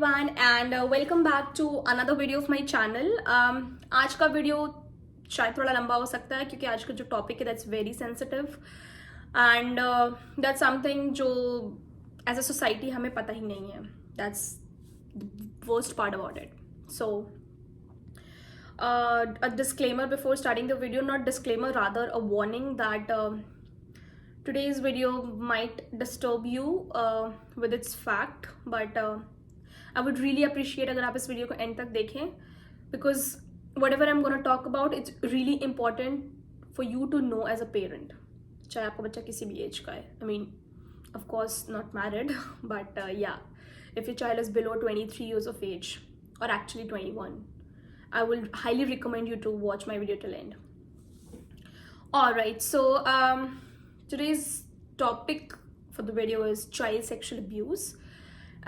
everyone and welcome back to another video of my channel. आज का video शायद थोड़ा लंबा हो सकता है क्योंकि आज का जो टॉपिक है that's very sensitive and that's something जो एज अ सोसाइटी हमें पता ही नहीं है. That's the worst part about it. So a disclaimer before starting the video, not disclaimer, rather a warning that today's video might disturb you with its fact, but I would really appreciate अगर आप इस video को and तक देखें because whatever I'm gonna talk about it's really important for you to know as a parent. चाहे आपका बच्चा किसी भी एज का है. I mean, of course not married but yeah, if your child is below 23 years of age or actually 21, I will highly recommend you to watch my video till end. Alright, so today's topic for the video is child sexual abuse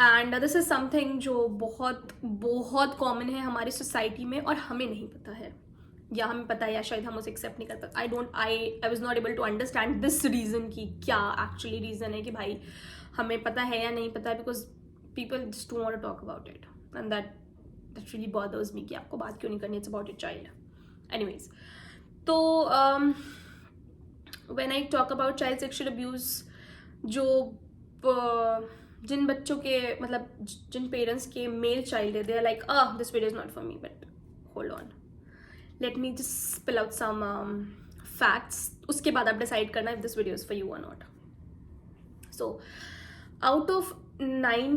and this is something जो बहुत बहुत common है हमारी society में और हमें नहीं पता है, या हमें पता है या शायद हम उसे एक्सेप्ट नहीं कर पाते. I was not able to understand this reason कि क्या एक्चुअली रीज़न है कि भाई हमें पता है या नहीं पता है, because people just don't want to talk about it and that really bothers me कि आपको बात क्यों नहीं करनी. It's about your child. Anyways, तो when I talk about child sexual abuse, जो जिन बच्चों के मतलब जिन पेरेंट्स के मेल चाइल्ड है, they are like this video is not for me. But hold on, let me just spill out some facts. उसके बाद आप डिसाइड करना if this video is for you और not. So out of 9,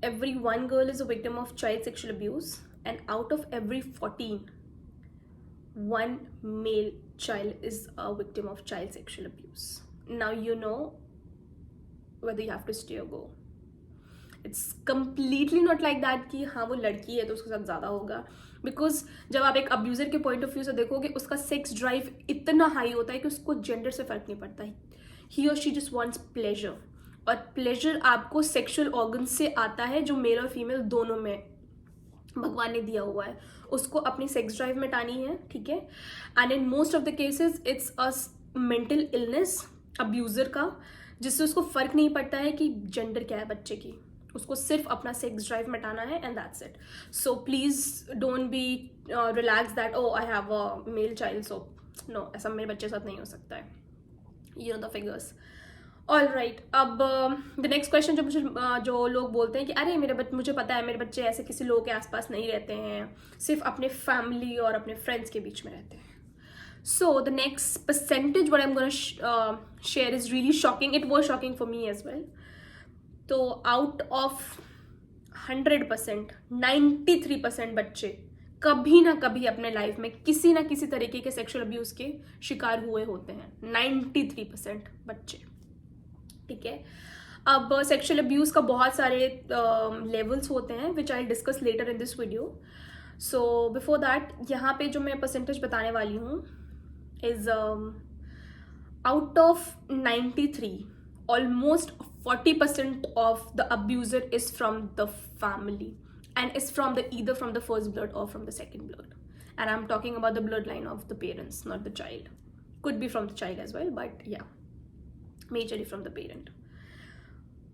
every 1 girl is a victim of child sexual abuse, and out of every 14, 1 male child is a victim of child sexual abuse. Now you know whether you have to stay or go. It's completely not like that कि हाँ वो लड़की है तो उसके साथ ज़्यादा होगा, बिकॉज जब आप एक अब्यूज़र के पॉइंट ऑफ व्यू से देखोगे उसका सेक्स ड्राइव इतना हाई होता है कि उसको जेंडर से फ़र्क नहीं पड़ता है. ही और शी जस्ट वांट्स प्लेजर, और प्लेजर आपको सेक्सुअल ऑर्गन से आता है जो मेल और फीमेल दोनों में भगवान ने दिया हुआ है. उसको अपनी सेक्स ड्राइव मिटानी है, ठीक है. And in most of the cases it's a mental illness abuser का, जिससे उसको फ़र्क नहीं पड़ता है कि जेंडर क्या है बच्चे की, उसको सिर्फ अपना सेक्स ड्राइव मिटाना है and that's it. So please don't be relax that oh I have a male child, so no, ऐसा मेरे बच्चे के साथ नहीं हो सकता है. You know the figures. All right, अब द नेक्स्ट क्वेश्चन जो लोग बोलते हैं कि अरे मुझे पता है मेरे बच्चे ऐसे किसी लोग के आसपास नहीं रहते हैं, सिर्फ अपने फैमिली और अपने फ्रेंड्स के बीच में रहते हैं. So the next percentage what I am gonna share is really shocking. It was shocking for me as well. तो आउट ऑफ 100%, 93% बच्चे कभी ना कभी अपने लाइफ में किसी ना किसी तरीके के सेक्सुअल अब्यूज़ के शिकार हुए होते हैं. 93% बच्चे, ठीक है. अब सेक्सुअल अब्यूज़ का बहुत सारे लेवल्स होते हैं which I discuss later in this video. So before that, यहाँ पे जो मैं परसेंटेज बताने वाली हूँ is out of 93, almost 40% of the abuser is from the family and is from either from the first blood or from the second blood, and I'm talking about the bloodline of the parents, not the child. Could be from the child as well, but yeah, majorly from the parent.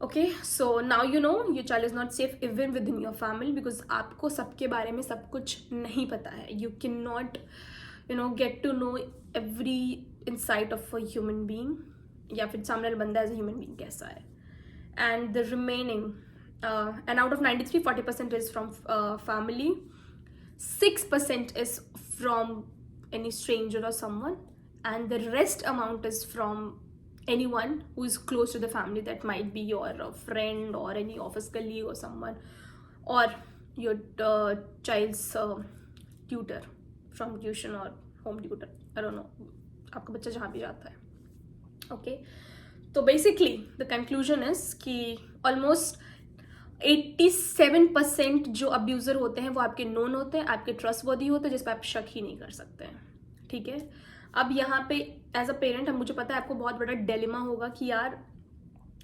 Okay, so now you know your child is not safe even within your family because आपको सबके बारे में सब कुछ नहीं पता है. You cannot get to know every insight of a human being, या फिर सामने वाला बंदा एज ए ह्यूमन बीइंग कैसा है. And the remaining and out of 93, 40% is from family, 6% is from any stranger और someone, and the rest amount is from anyone who is close to the family. That might be your friend or any office colleague or someone, or your child's tutor from tuition or home tutor. I don't know, आपका बच्चा जहाँ भी जाता है. Okay, तो basically the conclusion is कि almost 87% जो abuser होते हैं वो आपके नोन होते हैं, आपके ट्रस्टवर्दी होते हैं, जिस पर आप शक ही नहीं कर सकते हैं, ठीक है. अब यहाँ पे एज अ पेरेंट मुझे पता है आपको बहुत बड़ा डिलेमा होगा कि यार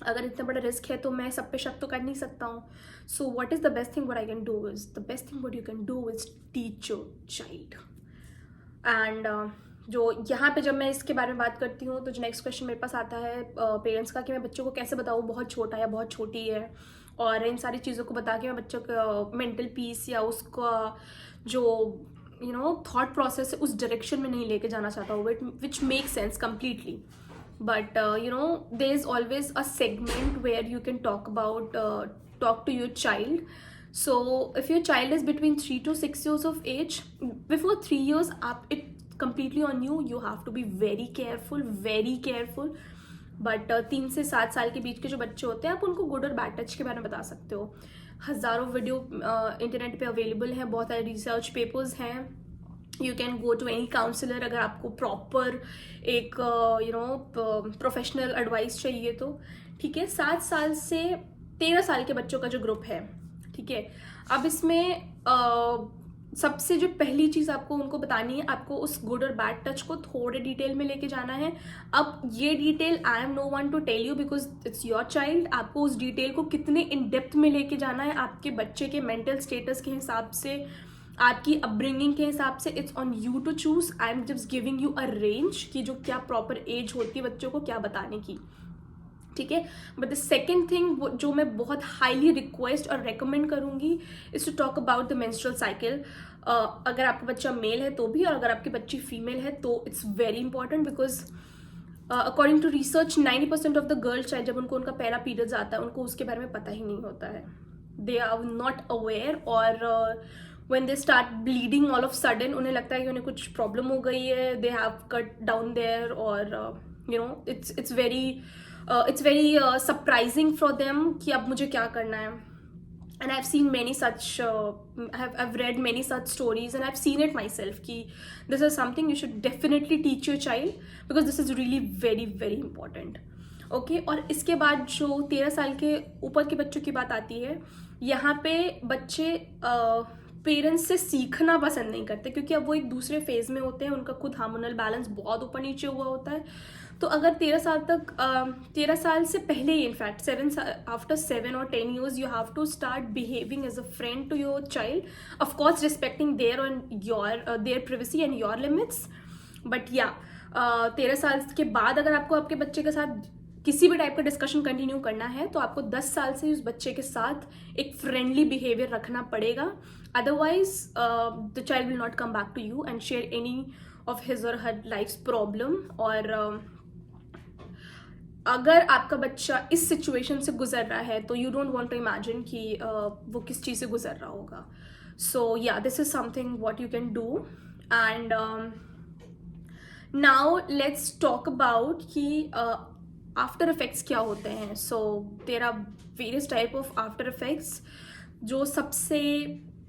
अगर इतना बड़ा रिस्क है तो मैं सब पे शक तो कर नहीं सकता हूँ. So what is the best thing what I can do is, the best thing what you can do is teach your child. And जो यहाँ पे जब मैं इसके बारे में बात करती हूँ तो जो नेक्स्ट क्वेश्चन मेरे पास आता है पेरेंट्स का कि मैं बच्चों को कैसे बताऊँ बहुत छोटा है या बहुत छोटी है और इन सारी चीज़ों को बता के मैं बच्चों का मेंटल पीस या उसका जो थॉट प्रोसेस है उस डायरेक्शन में नहीं लेके जाना चाहता हूँ, which make sense completely. But there is always a segment where you can talk to your child. So if your child is between 3 to 6 years of age, before 3 years it's completely on you. You have to be very careful, very careful. But 3 से 7 साल के बीच के जो बच्चे होते हैं, आप उनको गुड और बैड टच के बारे में बता सकते हो. हज़ारों वीडियो इंटरनेट पे अवेलेबल हैं, बहुत सारे रिसर्च पेपर्स हैं. You can go to any counsellor अगर आपको प्रॉपर एक प्रोफेशनल एडवाइस चाहिए तो. ठीक है. 7 साल से 13 साल के बच्चों का जो ग्रुप है, ठीक है, अब इसमें सबसे जो पहली चीज़ आपको उनको बतानी है, आपको उस गुड और बैड टच को थोड़े डिटेल में लेके जाना है. अब ये detail I am no one to tell you because it's your child. आपको उस डिटेल को कितने इन डेप्थ में लेके जाना है आपके बच्चे के मेंटल स्टेटस के हिसाब से, आपकी अपब्रिंगिंग के हिसाब से, it's on you to choose. I am just giving you a range कि जो क्या प्रॉपर एज होती है बच्चों को क्या बताने की. ठीक है. बट द सेकेंड थिंग जो मैं बहुत हाईली रिक्वेस्ट और रेकमेंड करूंगी is to talk about the menstrual cycle. अगर आपका बच्चा मेल है तो भी, और अगर आपकी बच्ची फीमेल है तो it's very important because according to research 90% of the girl child जब उनका पहला पीरियड्स आता है उनको उसके बारे में पता ही नहीं होता है. They are not aware. और when they start bleeding all of sudden उन्हें लगता है कि उन्हें कुछ प्रॉब्लम हो गई है. they have cut down there और it's very surprising for them कि अब मुझे क्या करना है. and I've seen many such I've read many such stories and I've seen it myself कि this is something you should definitely teach your child because this is really very very important. Okay. और इसके बाद जो 13 साल के ऊपर के बच्चों की बात आती है, यहाँ पे बच्चे पेरेंट्स से सीखना पसंद नहीं करते क्योंकि अब वो एक दूसरे फेज में होते हैं. उनका खुद हार्मोनल बैलेंस बहुत ऊपर नीचे हुआ होता है. तो अगर 13 साल से पहले ही, in fact after 7 or 10 years you have to start behaving as a friend to your child, of course respecting their privacy and your limits. but yeah, 13 साल के बाद अगर आपको आपके बच्चे के साथ किसी भी टाइप का डिस्कशन कंटिन्यू करना है तो आपको 10 साल से उस बच्चे के साथ एक फ्रेंडली बिहेवियर रखना पड़ेगा. Otherwise the child will not come back to you and share any of his और हर लाइफ प्रॉब्लम. और अगर आपका बच्चा इस सिचुएशन से गुजर रहा है तो you don't want to imagine कि वो किस चीज़ से गुजर रहा होगा. So yeah, this is something what you can do. And now let's talk about कि आफ्टर इफेक्ट्स क्या होते हैं. So there are various type of after effects. जो सबसे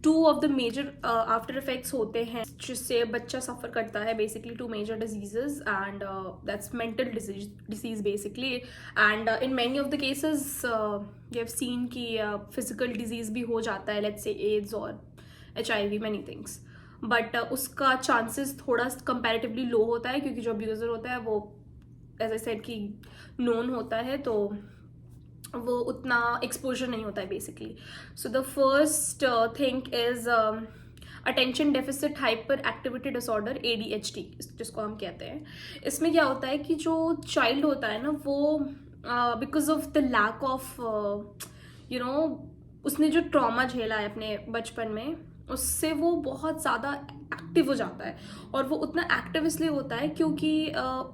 2 of the major after effects होते हैं जिससे बच्चा सफ़र करता है, basically 2 major diseases and that's mental disease basically. And in many of the cases you have seen कि physical disease भी हो जाता है, लेट्स से एड्स और HIV, मैनी थिंग्स. बट उसका चांसेस थोड़ा कंपैरेटिवली लो होता है क्योंकि जो अब्यूज़र होता है वो एज आई सेड कि नोन होता है तो वो उतना एक्सपोजर नहीं होता है basically. So the first thing is attention deficit hyper activity disorder, ADHD जिसको हम कहते हैं. इसमें क्या होता है कि जो चाइल्ड होता है ना वो because of the lack of उसने जो ट्रॉमा झेला है अपने बचपन में, उससे वो बहुत ज़्यादा एक्टिव हो जाता है. और वो उतना एक्टिव इसलिए होता है क्योंकि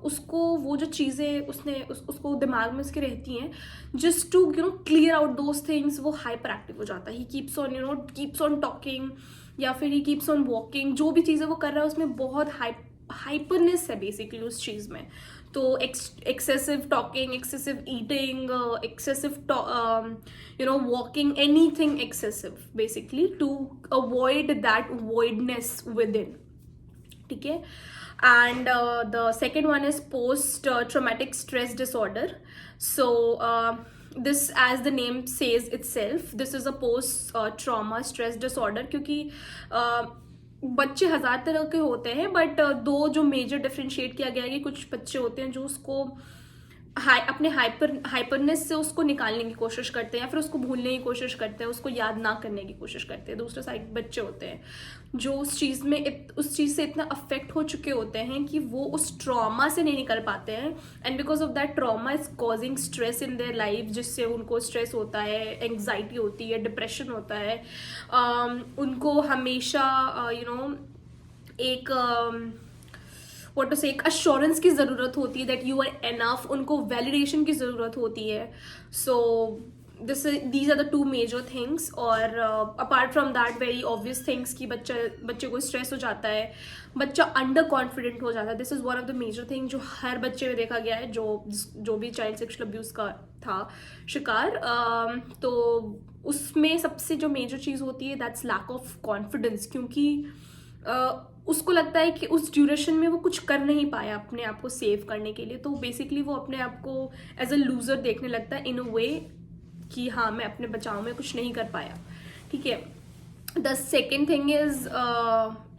उसको वो जो चीज़ें उसको दिमाग में उसके रहती हैं, just to clear out those things, वो हाइपर एक्टिव हो जाता है. ही कीप्स ऑन टॉकिंग या फिर ही कीप्स ऑन वॉकिंग. जो भी चीज़ें वो कर रहा है उसमें बहुत हाइपरनेस है बेसिकली उस चीज़ में. तो excessive talking, excessive eating, excessive walking, anything excessive basically to avoid that voidness within. ठीक है. And the second one is post traumatic stress disorder. So this, as the name says itself, this is a post trauma stress disorder क्योंकि बच्चे 1000 तरह के होते हैं but 2 जो major differentiate किया गया है कि कुछ बच्चे होते हैं जो उसको अपने हाइपरनेस से उसको निकालने की कोशिश करते हैं, या फिर उसको भूलने की कोशिश करते हैं, उसको याद ना करने की कोशिश करते हैं। दूसरे साइड बच्चे होते हैं जो उस चीज़ से इतना अफेक्ट हो चुके होते हैं कि वो उस ट्रॉमा से नहीं निकल पाते हैं, and because of that trauma is causing stress in their life, जिससे उनको स्ट्रेस होता है, एंग्जाइटी होती है, डिप्रेशन होता है। उनको हमेशा एक व्हाट टू से, एक अश्योरेंस की ज़रूरत होती है दैट यू आर एनफ, उनको वैलिडेशन की ज़रूरत होती है। So these are the two major things. और apart from that very obvious things कि बच्चे को स्ट्रेस हो जाता है, बच्चा अंडर कॉन्फिडेंट हो जाता है। This is one of the major thing जो हर बच्चे में देखा गया है जो भी चाइल्ड सेक्सुअल अब्यूज़ का था शिकार। तो उसमें सबसे जो मेजर चीज़ होती है दैट्स लैक ऑफ कॉन्फिडेंस, क्योंकि उसको लगता है कि उस ड्यूरेशन में वो कुछ कर नहीं पाया अपने आप को सेव करने के लिए, तो बेसिकली वो अपने आप को एज अ लूजर देखने लगता है इन अ वे कि हाँ मैं अपने बचाव में कुछ नहीं कर पाया। ठीक है। The second thing is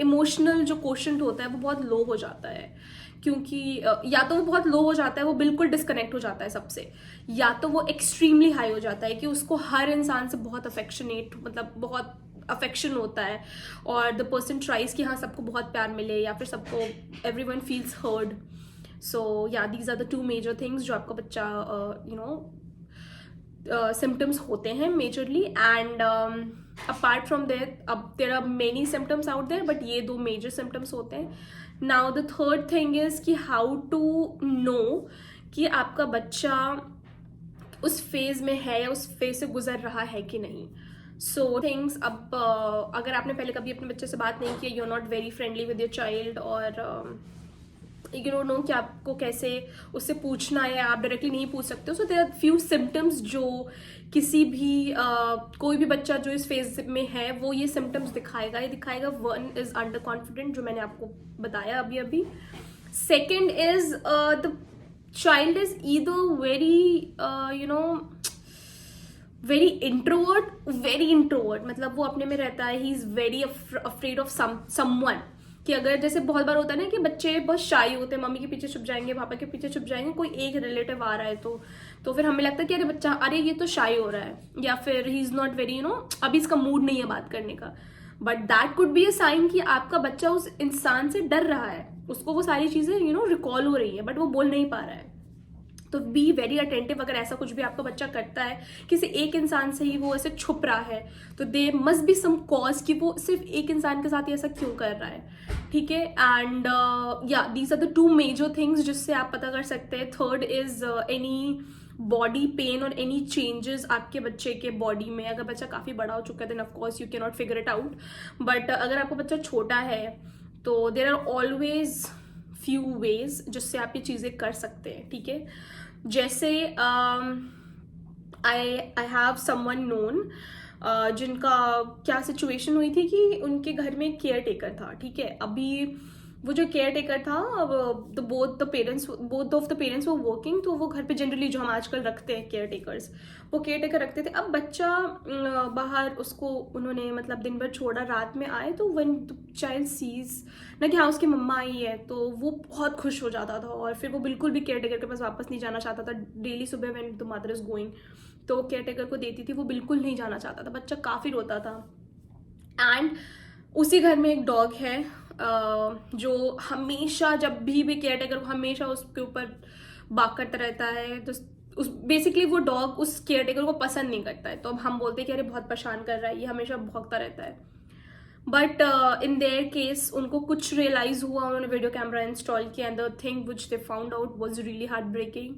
emotional जो क्वोशंट होता है वो बहुत लो हो जाता है, क्योंकि या तो वो बहुत लो हो जाता है, वो बिल्कुल डिस्कनेक्ट हो जाता है सबसे, या तो वो एक्सट्रीमली हाई हो जाता है कि उसको हर इंसान से बहुत अफेक्शनेट, मतलब बहुत अफेक्शन होता है, और द पर्सन ट्राइज कि हाँ सबको बहुत प्यार मिले, या फिर सबको एवरीवन फील्स हर्ड। सो या these are the two major things जो आपका बच्चा symptoms होते हैं majorly. And apart from there अब there are many symptoms out there, but ये दो मेजर सिम्टम्स होते हैं। Now the third thing is कि हाउ टू नो कि आपका बच्चा उस फेज में है या उस फेज से गुजर रहा है कि नहीं। सो थिंग्स, अब अगर आपने पहले कभी अपने बच्चे से बात नहीं की, you are not very friendly with your child, और यू डोंट नो कि आपको कैसे उससे पूछना है, आप डायरेक्टली नहीं पूछ सकते हो। So there are few symptoms जो किसी भी कोई भी बच्चा जो इस फेज में है वो ये सिम्टम्स दिखाएगा। वन इज अंडर कॉन्फिडेंट, जो मैंने आपको बताया अभी। Second is the child is either very introvert, मतलब वो अपने में रहता है, he is very afraid of someone. कि अगर जैसे बहुत बार होता है ना कि बच्चे बहुत शाई होते हैं, मम्मी के पीछे छुप जाएंगे, पापा के पीछे छुप जाएंगे, कोई एक रिलेटिव आ रहा है तो फिर हमें लगता है कि अरे बच्चा, अरे ये तो शाई हो रहा है, या फिर ही इज नॉट वेरी अभी इसका मूड नहीं है बात करने का। But that could be a sign कि आपका बच्चा उस इंसान से डर रहा है, उसको वो सारी चीजें रिकॉल हो रही है, बट वो बोल नहीं पा रहा है। तो बी वेरी अटेंटिव। अगर ऐसा कुछ भी आपका बच्चा करता है, किसी एक इंसान से ही वो ऐसे छुप रहा है, तो they must be some cause कि वो सिर्फ एक इंसान के साथ ही ऐसा क्यों कर रहा है। ठीक है। एंड या these are the two major things जिससे आप पता कर सकते हैं। Third is any body pain और एनी चेंजेस आपके बच्चे के बॉडी में। अगर बच्चा काफ़ी बड़ा हो चुका है then of course you can not figure it out, but अगर आपका बच्चा छोटा है तो there are always few ways जिससे आप ये चीज़ें कर सकते हैं। ठीक है। जैसे आई हैव समवन नोन जिनका क्या सिचुएशन हुई थी कि उनके घर में केयर टेकर था। ठीक है। अभी वो जो केयर टेकर था, अब बोथ ऑफ द पेरेंट्स वो वर्किंग, तो वो घर पे जनरली जो हम आजकल रखते हैं केयर टेकर्स, वो केयर टेकर रखते थे। अब बच्चा बाहर, उसको उन्होंने मतलब दिन भर छोड़ा, रात में आए तो व्हेन द चाइल्ड सीज ना कि हाँ उसकी मम्मा आई है, तो वो बहुत खुश हो जाता था, और फिर वो बिल्कुल भी केयर टेकर के पास वापस नहीं जाना चाहता था। डेली सुबह when the mother is going तो केयर टेकर को देती थी, वो बिल्कुल नहीं जाना चाहता था, बच्चा काफ़ी रोता था। एंड उसी घर में एक डॉग है जो हमेशा, जब भी केयर टेकर को हमेशा उसके ऊपर बाक करता रहता है, तो उस बेसिकली वो डॉग उस केयर टेकर को पसंद नहीं करता है। तो अब हम बोलते हैं कि अरे बहुत परेशान कर रहा है, ये हमेशा भौंकता रहता है। बट इन देयर केस उनको कुछ रियलाइज हुआ, उन्होंने वीडियो कैमरा इंस्टॉल किया, and the thing which they found out was really heart breaking.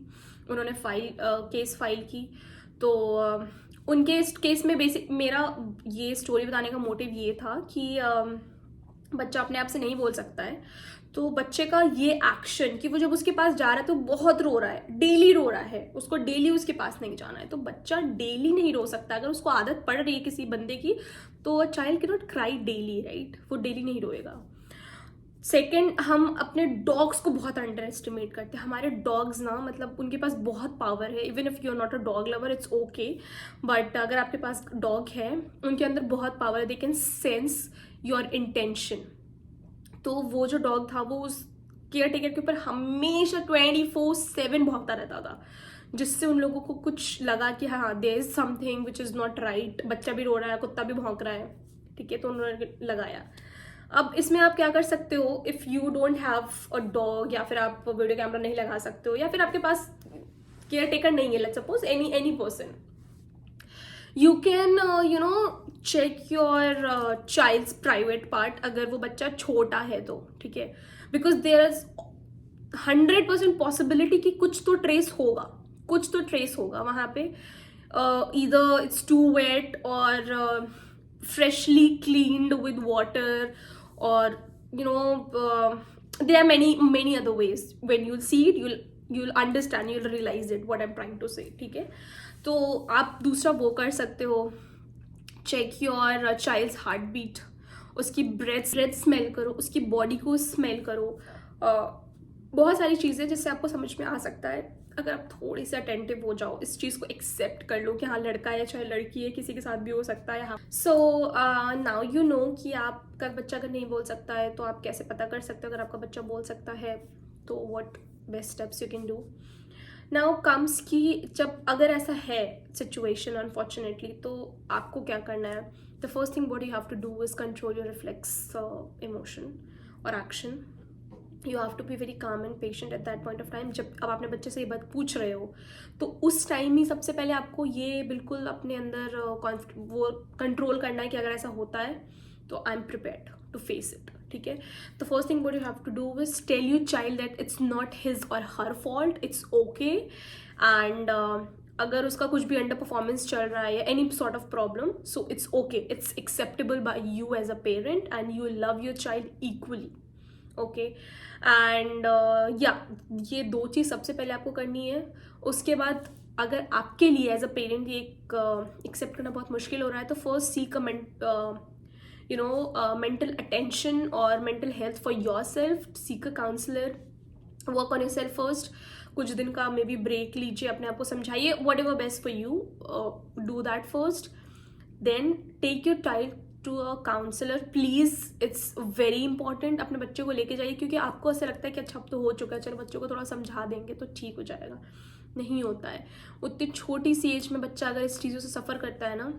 उन्होंने केस फाइल की। तो उनके केस में बेसिक मेरा ये स्टोरी बताने का मोटिव ये था कि बच्चा अपने आप से नहीं बोल सकता है, तो बच्चे का ये एक्शन कि वो जब उसके पास जा रहा है तो बहुत रो रहा है, डेली रो रहा है, उसको डेली उसके पास नहीं जाना है। तो बच्चा डेली नहीं रो सकता, अगर उसको आदत पड़ रही है किसी बंदे की, तो a child can not cry daily, right, वो डेली नहीं रोएगा। सेकेंड, हम अपने डॉग्स को बहुत अंडर एस्टिमेट करते हैं। हमारे डॉग्स ना, मतलब उनके पास बहुत पावर है। Even if you are not a dog lover it's okay, but अगर आपके पास डॉग है, उनके अंदर बहुत पावर है, they can sense your intention. तो वो जो डॉग था वो केयर टेकर के ऊपर हमेशा 24/7 भौंकता रहता था, जिससे उन लोगों को कुछ लगा कि हाँ there is something which is not right, बच्चा भी रो रहा है, कुत्ता भी भौंक रहा है, ठीक है, तो उन्होंने लगाया। अब इसमें आप क्या कर सकते हो, if you don't have a dog, या फिर आप वीडियो कैमरा नहीं लगा सकते हो, या फिर आपके पास केयर टेकर नहीं है, let's suppose any person, you can check your child's private part, अगर वो बच्चा छोटा है तो, ठीक है, बिकॉज देयर इज 100% पॉसिबिलिटी कि कुछ तो ट्रेस होगा वहाँ पे, either it's too wet or freshly cleaned with water, or there are many other ways. When you'll see it, you'll understand, you'll realize it what I'm trying to say, ठीक है। तो आप दूसरा वो कर सकते हो, check your child's heart beat, उसकी ब्रेथ स्मेल करो, उसकी बॉडी को स्मेल करो, बहुत सारी चीज़ें जिससे आपको समझ में आ सकता है, अगर आप थोड़ी सी अटेंटिव हो जाओ, इस चीज़ को एक्सेप्ट कर लो कि हाँ लड़का है चाहे लड़की है, किसी के साथ भी हो सकता है। हाँ, सो नाउ यू नो कि आपका बच्चा अगर नहीं बोल सकता है तो आप कैसे पता कर सकते हो अगर आपका बच्चा बोल सकता है, तो what best steps you can do. Now comes कि जब अगर ऐसा है सिचुएशन अनफॉर्चुनेटली, तो आपको क्या करना है। The first thing what you have to do is control your reflex emotion और action. You have to be very calm and patient at that point of time. जब अब अपने बच्चे से ये बात पूछ रहे हो, तो उस टाइम ही सबसे पहले आपको ये बिल्कुल अपने अंदर वो कंट्रोल करना है कि अगर ऐसा होता है तो I am prepared to face it, ठीक है। तो first thing what you have to do is tell you child that it's not his और her fault, it's okay, and अगर उसका कुछ भी अंडर परफॉर्मेंस चल रहा है या any sort of problem, so it's okay, it's acceptable by you as a parent, and you love your child equally, okay. And या ये दो चीज़ सबसे पहले आपको करनी है। उसके बाद अगर आपके लिए एज अ पेरेंट ये एक्सेप्ट करना बहुत मुश्किल हो रहा है, तो first seek a mental attention और mental health for yourself, seek a counsellor, work on yourself first. कुछ दिन का मे बी ब्रेक लीजिए, अपने आप को समझाइए, whatever best for you, do that first. Then take your child to a counsellor, please, it's very important. अपने बच्चे को लेके जाइए, क्योंकि आपको ऐसा लगता है कि अच्छा अब तो हो चुका है, चलो बच्चों को थोड़ा समझा देंगे तो ठीक हो जाएगा। नहीं होता है। उतनी छोटी सी एज में बच्चा अगर इस चीज़ों से सफ़र करता है ना,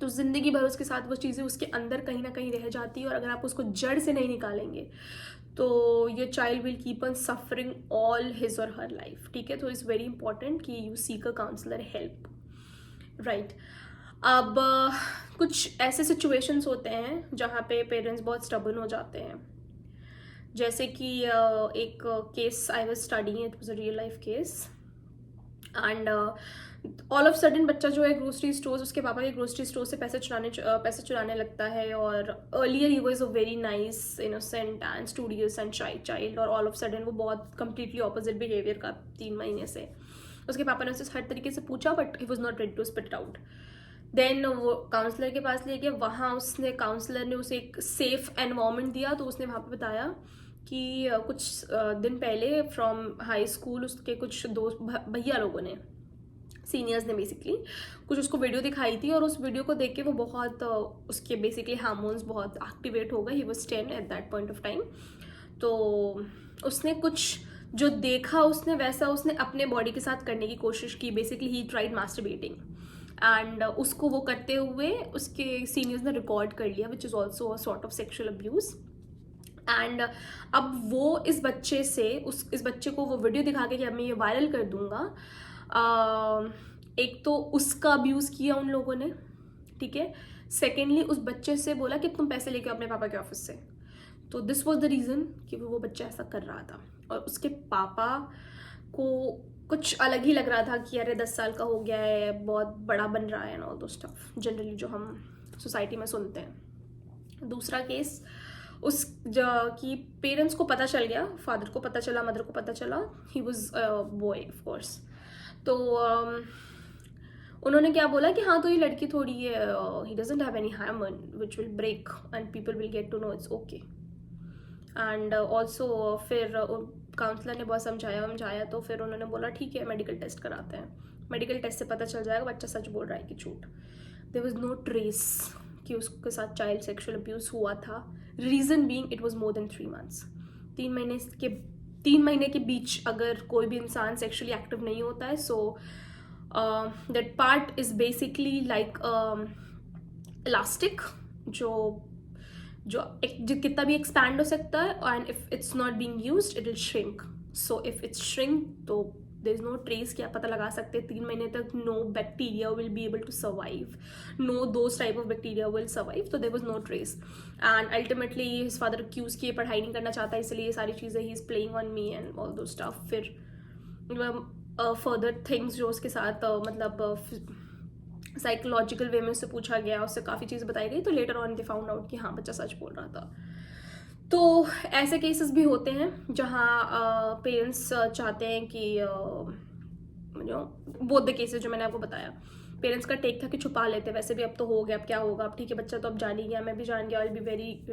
तो ज़िंदगी भर उसके साथ वो चीज़ें उसके अंदर कहीं ना कहीं रह जाती है, और अगर आप उसको जड़ से नहीं निकालेंगे तो your child will keep on suffering all his और हर लाइफ, ठीक है। तो इट्स वेरी इंपॉर्टेंट कि you seek a counsellor help, right. अब कुछ ऐसे सिचुएशंस होते हैं जहाँ पे पेरेंट्स बहुत स्टबर्न हो जाते हैं, जैसे कि एक case I was studying, it was a real life case, and all of sudden बच्चा जो है ग्रोसरी स्टोर, उसके पापा के ग्रोसरी स्टोर से पैसे चुराने लगता है। और earlier he was a very nice, innocent and studious and शाई चाइल्ड, और ऑल ऑफ सडन वो बहुत कंप्लीटली ऑपोजिट बिहेवियर का 3 महीने से। उसके पापा ने उससे हर तरीके से पूछा, but he was not ready to spit it out. देन वो काउंसलर के पास ले गया, वहाँ काउंसलर ने उसे एक सेफ एनवायरनमेंट दिया। तो उसने वहाँ पे बताया कि कुछ दिन पहले फ्रॉम हाई स्कूल उसके कुछ दोस्त भैया लोगों ने, सीनियर्स ने बेसिकली कुछ उसको वीडियो दिखाई थी, और उस वीडियो को देख के वो बहुत उसके बेसिकली हार्मोन्स बहुत एक्टिवेट हो गए। He was 10 eight that point of time. तो उसने कुछ जो देखा, उसने वैसा उसने अपने बॉडी के साथ करने की कोशिश की। Basically he tried masturbating, and उसको वो करते हुए उसके सीनियर्स ने रिकॉर्ड कर लिया, which is also a sort of sexual abuse. And अब वो इस बच्चे से इस बच्चे को वो वीडियो दिखा के कि अब मैं ये वायरल कर दूंगा। एक तो उसका अब्यूज़ किया उन लोगों ने, ठीक है। सेकेंडली उस बच्चे से बोला कि तुम पैसे लेके अपने पापा के ऑफिस से। तो दिस वॉज द रीज़न कि वो बच्चा ऐसा कर रहा था, और उसके पापा को कुछ अलग ही लग रहा था कि अरे 10 साल का हो गया है, बहुत बड़ा बन रहा है, एंड ऑल दो स्टफ जनरली जो हम सोसाइटी में सुनते हैं। दूसरा केस कि पेरेंट्स को पता चल गया, फादर को पता चला, मदर को पता चला, he was boy of course. तो उन्होंने क्या बोला कि हाँ तो ये लड़की थोड़ी है, he doesn't have any hammer which will break and people will get to know it's okay. And also फिर काउंसलर ने बहुत समझाया, तो फिर उन्होंने बोला ठीक है मेडिकल टेस्ट कराते हैं, मेडिकल टेस्ट से पता चल जाएगा बच्चा सच बोल रहा है कि झूठ। देयर वाज नो ट्रेस कि उसके साथ चाइल्ड सेक्शुअल अब्यूज़ हुआ था। Reason being it was more than 3 months। तीन महीने के बीच अगर कोई भी इंसान सेक्सुअली एक्टिव नहीं होता है, so that part is basically like elastic, जो कितना भी एक्सपैंड हो सकता है, and if it's not being used it will shrink. So if it's shrink तो देयर इज नो ट्रेस कि आप पता लगा सकते हैं 3 महीने तक no bacteria will be able to survive, no those type of bacteria will survive. तो there was no trace and ultimately his father accuse किए पढ़ाई नहीं करना चाहता, इसलिए ये सारी चीज़ें he is playing on me and all दो स्टफ. फिर फर्दर थिंग्स जो उसके साथ मतलब साइकोलॉजिकल वे में उससे पूछा गया, उससे काफ़ी चीज़ बताई गई, तो later on they found out कि हाँ बच्चा सच बोल रहा था. तो ऐसे केसेस भी होते हैं जहाँ पेरेंट्स चाहते हैं कि बोथ द केसेस जो मैंने आपको बताया, पेरेंट्स का टेक था कि छुपा लेते, वैसे भी अब तो हो गया, अब क्या होगा, अब ठीक है बच्चा तो अब जान ही गया, मैं भी जान गया, I will be very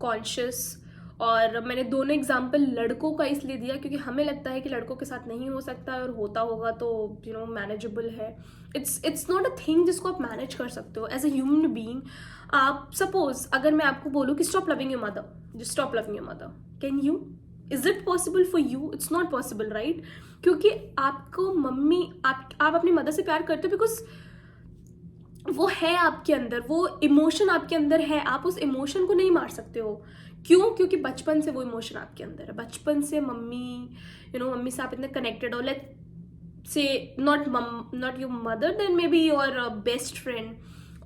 conscious. और मैंने दोनों एग्जाम्पल लड़कों का इसलिए दिया क्योंकि हमें लगता है कि लड़कों के साथ नहीं हो सकता है, और होता होगा तो मैनेजेबल है. इट्स नॉट अ थिंग जिसको आप मैनेज कर सकते हो एज अ ह्यूमन बीइंग. आप सपोज अगर मैं आपको बोलूँ कि stop loving your mother, just stop loving your mother, can you? Is it possible for you? It's not possible, right? क्योंकि आपको मम्मी आप अपनी मदर से प्यार करते हो बिकॉज वो है आपके अंदर, वो इमोशन आपके अंदर है, आप उस इमोशन को नहीं मार सकते हो. क्यों? क्योंकि बचपन से वो इमोशन आपके अंदर है, बचपन से मम्मी से आप इतने कनेक्टेड हो. Let's say not your mother, then may be your best friend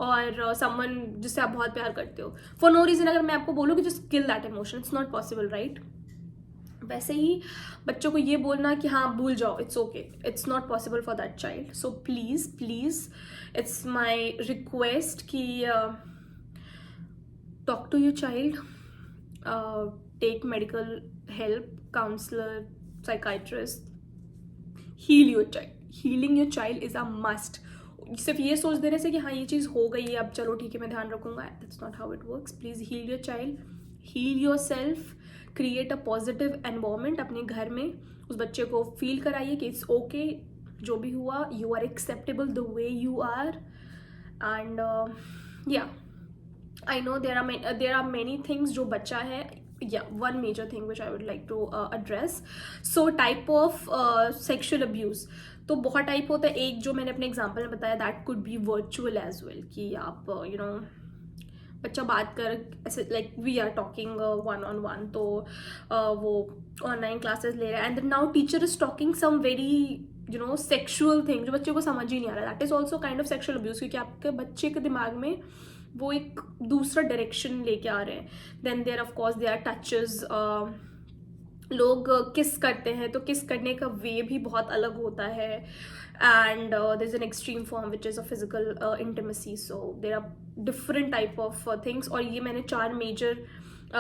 और समवन जिससे आप बहुत प्यार करते हो. फॉर नो रीजन अगर मैं आपको बोलूँ कि just kill that emotion, it's not possible, right? वैसे ही बच्चों को ये बोलना कि हाँ भूल जाओ, it's okay, it's not possible for that child. So please it's my request कि talk to your child, take medical help, counsellor, psychiatrist, heal your child. Healing your child is a must. सिर्फ ये सोच देने से कि हाँ ये चीज़ हो गई है अब चलो ठीक है मैं ध्यान रखूंगा, that's not how it works. Please heal your child, heal yourself, create a positive environment अपने घर में. उस बच्चे को फील कराइए कि इट्स ओके, जो भी हुआ, you are acceptable the way you are. And या I know there are many things जो बच्चा है. one major thing which I would like to address. So type of sexual abuse, तो बहुत टाइप होता है. एक जो मैंने अपने एग्जाम्पल में बताया, that could be virtual as well, कि आप बच्चा बात कर ऐसे like we are talking 1-on-1, तो वो ऑनलाइन क्लासेस ले रहे हैं and now teacher is talking some very sexual thing जो बच्चे को समझ ही नहीं आ रहा. That is also kind of sexual abuse, क्योंकि आपके बच्चे के दिमाग में वो एक दूसरा डायरेक्शन लेके आ रहे हैं. Then there of course there touches, लोग किस करते हैं तो किस करने का वे भी बहुत अलग होता है. And there is an extreme form which is a physical intimacy. So there are different type of things, और ये मैंने 4 मेजर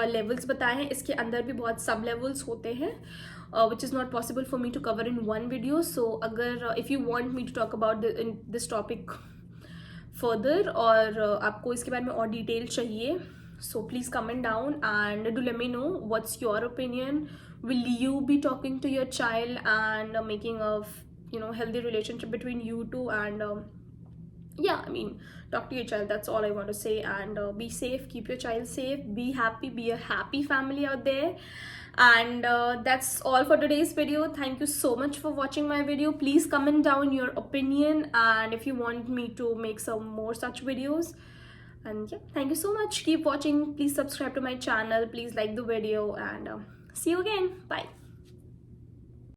लेवल्स बताए हैं. इसके अंदर भी बहुत सब लेवल्स होते हैं which is not possible for me to cover in one video. So अगर if you want me to talk about this topic further, और आपको इसके बारे में और डिटेल चाहिए, so please comment down and do let me know what's your opinion. Will you be talking to your child and making a healthy relationship between you two? And yeah, I mean, talk to your child, that's all I want to say. And be safe, keep your child safe, be happy, be a happy family out there. And that's all for today's video. Thank you so much for watching my video. Please comment down your opinion, and if you want me to make some more such videos. And yeah, thank you so much. Keep watching. Please subscribe to my channel. Please like the video, and see you again. Bye.